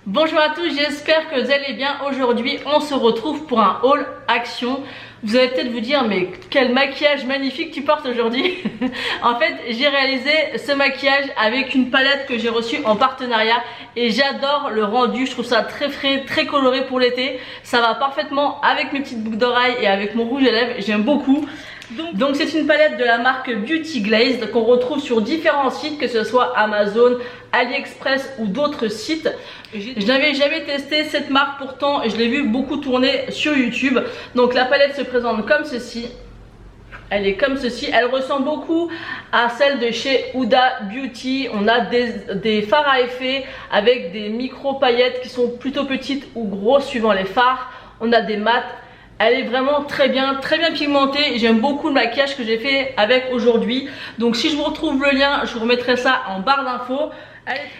Bonjour à tous, j'espère que vous allez bien. Aujourd'hui on se retrouve pour un haul action. Vous allez peut-être vous dire mais quel maquillage magnifique tu portes aujourd'hui. En fait j'ai réalisé ce maquillage avec une palette que j'ai reçue en partenariat et j'adore le rendu. Je trouve ça très frais, très coloré pour l'été. Ça va parfaitement avec mes petites boucles d'oreilles et avec mon rouge à lèvres, j'aime beaucoup. Donc c'est une palette de la marque Beauty Glazed qu'on retrouve sur différents sites, que ce soit Amazon, AliExpress ou d'autres sites. Je n'avais jamais testé cette marque, pourtant je l'ai vu beaucoup tourner sur YouTube. Donc la palette se présente comme ceci. Elle est comme ceci, elle ressemble beaucoup à celle de chez Huda Beauty. On a des fards à effet avec des micro paillettes qui sont plutôt petites ou grosses suivant les fards. On a des mats. Elle est vraiment très bien pigmentée. J'aime beaucoup le maquillage que j'ai fait avec aujourd'hui. Donc si je vous retrouve le lien, je vous remettrai ça en barre d'infos.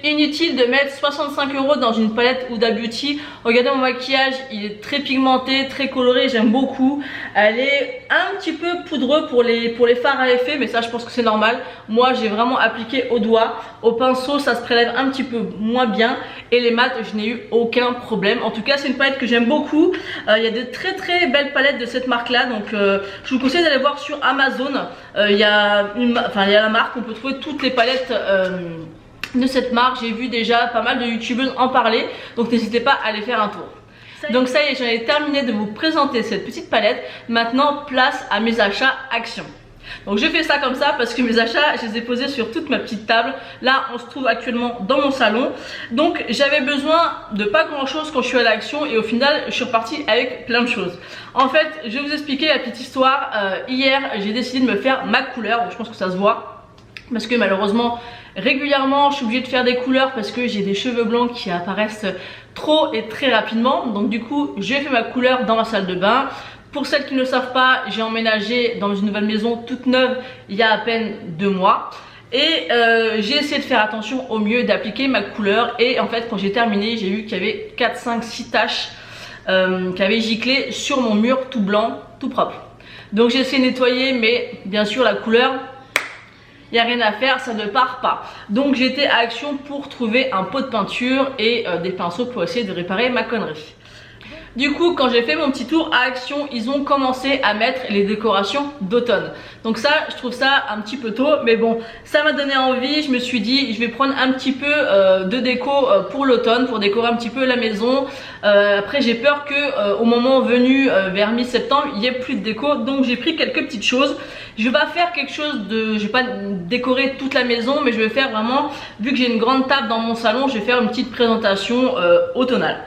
Inutile de mettre 65 € dans une palette Huda Beauty. Regardez mon maquillage, il est très pigmenté, très coloré, j'aime beaucoup. Elle est un petit peu poudreux pour les fards à effet, mais ça je pense que c'est normal. Moi j'ai vraiment appliqué au doigt, au pinceau ça se prélève un petit peu moins bien. Et les mats je n'ai eu aucun problème. En tout cas c'est une palette que j'aime beaucoup. Il y a de très belles palettes de cette marque là. Donc je vous conseille d'aller voir sur Amazon. Il y a la marque, on peut trouver toutes les palettes de cette marque. J'ai vu déjà pas mal de youtubeuses en parler, donc n'hésitez pas à aller faire un tour. Donc ça y est, j'en ai terminé de vous présenter cette petite palette. Maintenant place à mes achats action. Donc je fais ça comme ça parce que mes achats je les ai posés sur toute ma petite table. Là on se trouve actuellement dans mon salon. Donc j'avais besoin de pas grand chose quand je suis à l'action et au final je suis repartie avec plein de choses. En fait je vais vous expliquer la petite histoire. Hier j'ai décidé de me faire ma couleur, je pense que ça se voit. Parce que malheureusement régulièrement je suis obligée de faire des couleurs parce que j'ai des cheveux blancs qui apparaissent trop et très rapidement. Donc du coup j'ai fait ma couleur dans ma salle de bain. Pour celles qui ne le savent pas, j'ai emménagé dans une nouvelle maison toute neuve il y a à peine 2 mois. Et j'ai essayé de faire attention au mieux d'appliquer ma couleur. Et en fait quand j'ai terminé j'ai vu qu'il y avait 4, 5, 6 taches qui avaient giclé sur mon mur tout blanc, tout propre. Donc j'ai essayé de nettoyer, mais bien sûr la couleur, il n'y a rien à faire, ça ne part pas. Donc j'étais à Action pour trouver un pot de peinture et des pinceaux pour essayer de réparer ma connerie. Du coup quand j'ai fait mon petit tour à Action, ils ont commencé à mettre les décorations d'automne. Donc ça je trouve ça un petit peu tôt, mais bon ça m'a donné envie. Je me suis dit je vais prendre un petit peu de déco pour l'automne, pour décorer un petit peu la maison. Après j'ai peur que au moment venu vers mi-septembre il n'y ait plus de déco. Donc j'ai pris quelques petites choses. Je vais pas faire quelque chose de, je vais pas décorer toute la maison, mais je vais faire vraiment, vu que j'ai une grande table dans mon salon, je vais faire une petite présentation automnale.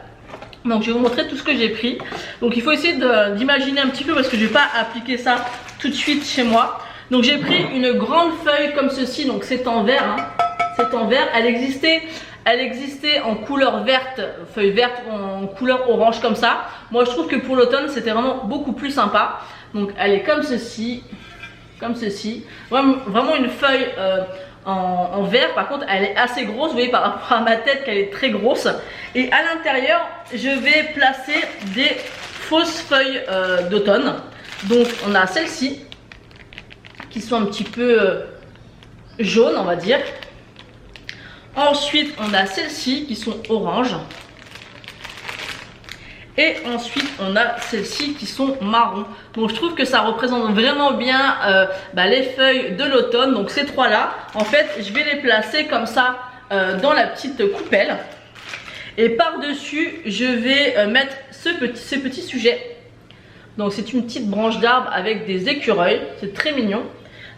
Donc je vais vous montrer tout ce que j'ai pris. Donc il faut essayer d'imaginer un petit peu parce que je vais pas appliquer ça tout de suite chez moi. Donc j'ai pris une grande feuille comme ceci, donc c'est en verre, hein. C'est en verre, elle existait en couleur verte, feuille verte, en couleur orange comme ça. Moi je trouve que pour l'automne c'était vraiment beaucoup plus sympa. Donc elle est comme ceci, vraiment une feuille en verre. Par contre elle est assez grosse, vous voyez par rapport à ma tête qu'elle est très grosse. Et à l'intérieur je vais placer des fausses feuilles d'automne. Donc on a celles-ci qui sont un petit peu jaunes on va dire. Ensuite on a celles-ci qui sont oranges. Et ensuite on a celles-ci qui sont marron. Donc je trouve que ça représente vraiment bien les feuilles de l'automne. Donc ces trois là, en fait je vais les placer comme ça dans la petite coupelle. Et par dessus je vais mettre ce petit sujet. Donc c'est une petite branche d'arbre avec des écureuils, c'est très mignon.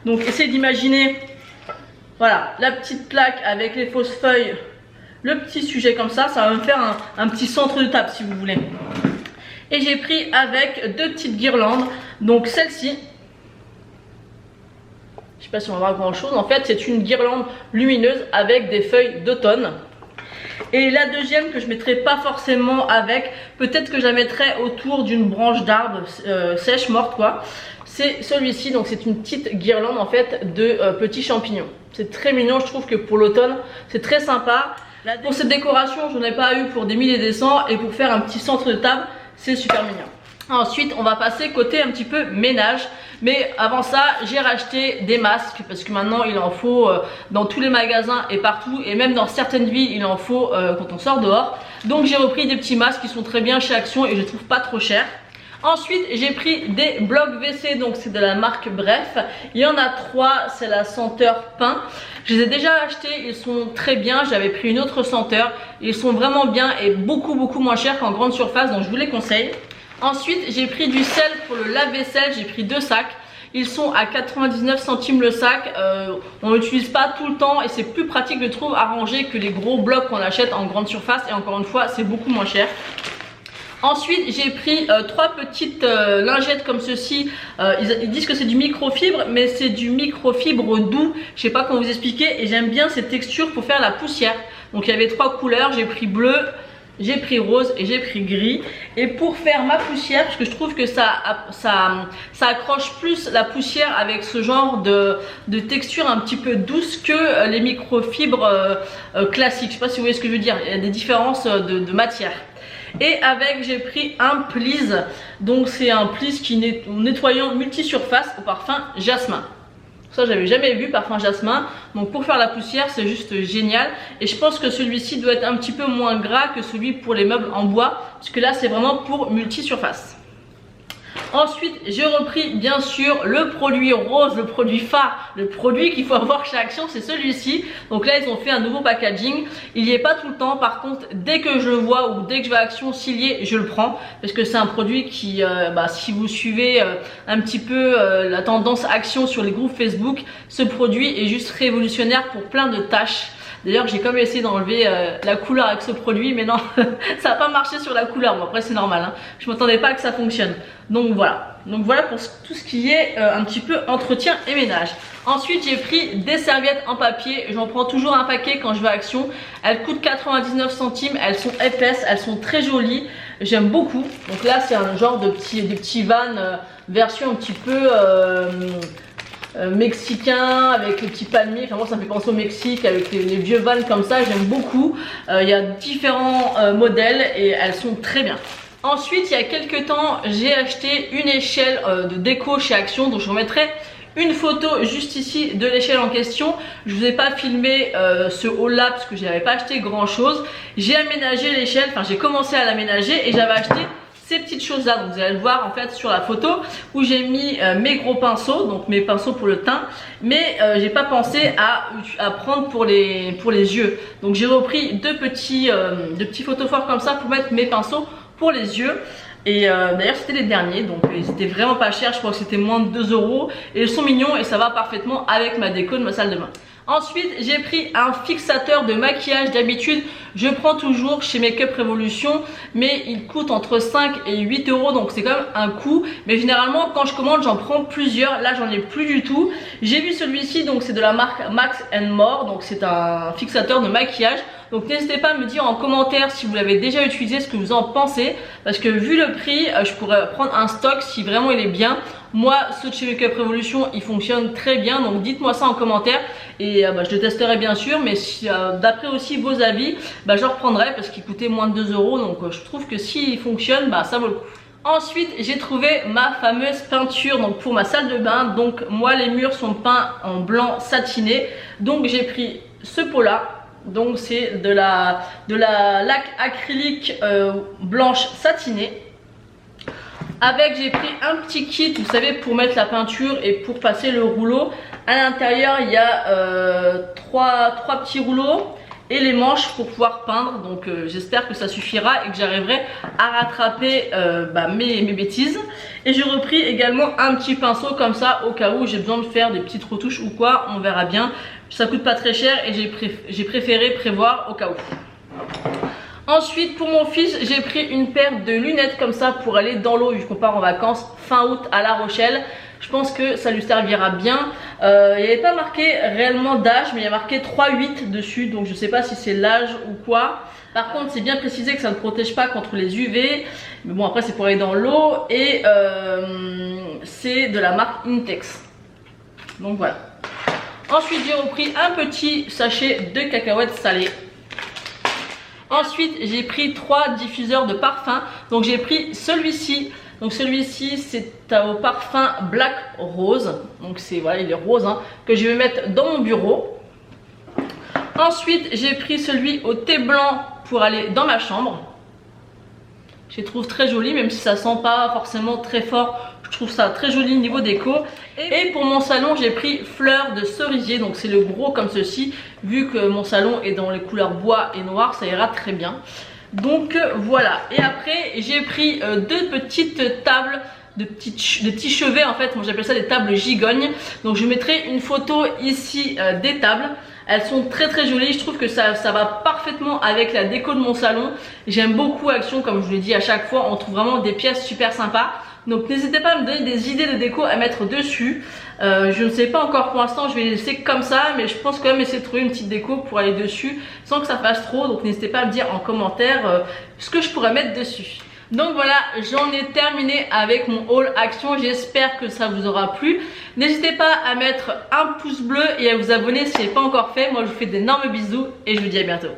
Donc essayez d'imaginer, voilà, la petite plaque avec les fausses feuilles, le petit sujet comme ça, ça va me faire un petit centre de table si vous voulez. Et j'ai pris avec 2 petites guirlandes. Donc celle-ci, je sais pas si on va voir grand chose, en fait c'est une guirlande lumineuse avec des feuilles d'automne. Et la deuxième que je mettrai pas forcément avec, peut-être que je la mettrai autour d'une branche d'arbre sèche, morte quoi. C'est celui-ci, donc c'est une petite guirlande en fait de petits champignons. C'est très mignon, je trouve que pour l'automne c'est très sympa. Pour cette décoration je n'en ai pas eu pour des milliers et des cents, et pour faire un petit centre de table c'est super mignon. Ensuite on va passer côté un petit peu ménage. Mais avant ça, j'ai racheté des masques parce que maintenant il en faut dans tous les magasins et partout, et même dans certaines villes il en faut quand on sort dehors. Donc j'ai repris des petits masques qui sont très bien chez Action et je les trouve pas trop chers. Ensuite j'ai pris des blocs WC, donc c'est de la marque Bref. Il y en a 3, c'est la senteur pain. Je les ai déjà achetés, ils sont très bien. J'avais pris une autre senteur, ils sont vraiment bien et beaucoup moins chers qu'en grande surface, donc je vous les conseille. Ensuite j'ai pris du sel pour le lave-vaisselle, j'ai pris 2 sacs. Ils sont à 99 centimes le sac, on l'utilise pas tout le temps et c'est plus pratique je trouve à ranger que les gros blocs qu'on achète en grande surface, et encore une fois c'est beaucoup moins cher. Ensuite j'ai pris 3 petites lingettes comme ceci. Ils disent que c'est du microfibre, mais c'est du microfibre doux, je sais pas comment vous expliquer, et j'aime bien cette texture pour faire la poussière. Donc il y avait 3 couleurs, j'ai pris bleu, j'ai pris rose et j'ai pris gris. Et pour faire ma poussière, parce que je trouve que ça accroche plus la poussière avec ce genre de texture un petit peu douce que les microfibres classiques. Je sais pas si vous voyez ce que je veux dire, il y a des différences de matière. Et avec j'ai pris un Please, donc c'est un Please qui nettoyant multi-surface au parfum jasmin. Ça j'avais jamais vu, parfum jasmin. Donc pour faire la poussière c'est juste génial. Et je pense que celui-ci doit être un petit peu moins gras que celui pour les meubles en bois, parce que là c'est vraiment pour multi-surface. Ensuite j'ai repris bien sûr le produit rose, le produit phare, le produit qu'il faut avoir chez Action, c'est celui-ci. Donc là ils ont fait un nouveau packaging, il n'y est pas tout le temps, par contre dès que je le vois ou dès que je vais à Action s'il y est, je le prends, parce que c'est un produit qui, si vous suivez un petit peu la tendance Action sur les groupes Facebook, ce produit est juste révolutionnaire pour plein de tâches. D'ailleurs j'ai quand même essayé d'enlever la couleur avec ce produit, mais non ça n'a pas marché sur la couleur. Bon après c'est normal, hein. Je m'attendais pas à que ça fonctionne. Donc voilà pour tout ce qui est un petit peu entretien et ménage. Ensuite j'ai pris des serviettes en papier, j'en prends toujours un paquet quand je vais à Action. Elles coûtent 99 centimes, elles sont épaisses, elles sont très jolies, j'aime beaucoup. Donc là c'est un genre de petits vannes version un petit peu mexicain avec les petits palmiers. Enfin moi ça me fait penser au Mexique avec les vieux vannes comme ça, j'aime beaucoup. Il y a différents modèles et elles sont très bien. Ensuite il y a quelques temps j'ai acheté une échelle de déco chez Action, donc je vous remettrai une photo juste ici de l'échelle en question. Je vous ai pas filmé ce haul là parce que j'avais pas acheté grand chose. J'ai aménagé l'échelle, enfin j'ai commencé à l'aménager et j'avais acheté ces petites choses là, donc vous allez le voir en fait sur la photo où j'ai mis mes gros pinceaux, donc mes pinceaux pour le teint, mais j'ai pas pensé à prendre pour les yeux. Donc j'ai repris deux petits photophores comme ça pour mettre mes pinceaux pour les yeux. Et d'ailleurs c'était les derniers, donc ils étaient vraiment pas chers, je crois que c'était moins de 2 € et ils sont mignons et ça va parfaitement avec ma déco de ma salle de bain. Ensuite j'ai pris un fixateur de maquillage. D'habitude je prends toujours chez Make Up Revolution, mais il coûte entre 5 et 8 €, donc c'est quand même un coût. Mais généralement quand je commande j'en prends plusieurs, là j'en ai plus du tout. J'ai vu celui-ci, donc c'est de la marque Max & More, donc c'est un fixateur de maquillage. Donc n'hésitez pas à me dire en commentaire si vous l'avez déjà utilisé, ce que vous en pensez, parce que vu le prix je pourrais prendre un stock si vraiment il est bien. Moi ceux de chez Make Up Revolution ils fonctionnent très bien, donc dites moi ça en commentaire et je le testerai bien sûr, mais si, d'après aussi vos avis je le reprendrai parce qu'il coûtait moins de 2 €, donc je trouve que s'il fonctionne ça vaut le coup. Ensuite j'ai trouvé ma fameuse peinture donc pour ma salle de bain. Donc moi les murs sont peints en blanc satiné, donc j'ai pris ce pot là. Donc c'est de la laque acrylique blanche satinée. Avec j'ai pris un petit kit, vous savez, pour mettre la peinture et pour passer le rouleau. À l'intérieur il y a trois petits rouleaux et les manches pour pouvoir peindre. Donc j'espère que ça suffira et que j'arriverai à rattraper mes bêtises. Et j'ai repris également un petit pinceau comme ça au cas où j'ai besoin de faire des petites retouches ou quoi, on verra bien. Ça coûte pas très cher et j'ai préféré prévoir au cas où. Ensuite pour mon fils j'ai pris une paire de lunettes comme ça pour aller dans l'eau vu qu'on part en vacances fin août à La Rochelle. Je pense que ça lui servira bien. Il n'y avait pas marqué réellement d'âge, mais il y a marqué 3-8 dessus, donc je sais pas si c'est l'âge ou quoi. Par contre c'est bien précisé que ça ne protège pas contre les UV, mais bon après c'est pour aller dans l'eau et c'est de la marque Intex. Donc voilà. Ensuite j'ai repris un petit sachet de cacahuètes salées. Ensuite j'ai pris 3 diffuseurs de parfum. Donc j'ai pris celui-ci. Donc celui-ci c'est au parfum Black Rose, donc c'est voilà, il est rose hein, que je vais mettre dans mon bureau. Ensuite j'ai pris celui au thé blanc pour aller dans ma chambre. Je les trouve très jolis, même si ça sent pas forcément très fort. Je trouve ça très joli niveau déco. Et pour mon salon, j'ai pris fleurs de cerisier. Donc c'est le gros comme ceci. Vu que mon salon est dans les couleurs bois et noir, ça ira très bien. Donc voilà. Et après, j'ai pris deux petites tables de petits chevets en fait. Moi j'appelle ça des tables gigognes. Donc je mettrai une photo ici des tables. Elles sont très très jolies, je trouve que ça va parfaitement avec la déco de mon salon. J'aime beaucoup Action, comme je vous l'ai dit à chaque fois, on trouve vraiment des pièces super sympas. Donc n'hésitez pas à me donner des idées de déco à mettre dessus. Je ne sais pas encore pour l'instant, je vais les laisser comme ça, mais je pense quand même essayer de trouver une petite déco pour aller dessus sans que ça fasse trop. Donc n'hésitez pas à me dire en commentaire ce que je pourrais mettre dessus. Donc voilà, j'en ai terminé avec mon haul Action, j'espère que ça vous aura plu. N'hésitez pas à mettre un pouce bleu et à vous abonner si ce n'est pas encore fait. Moi je vous fais d'énormes bisous et je vous dis à bientôt.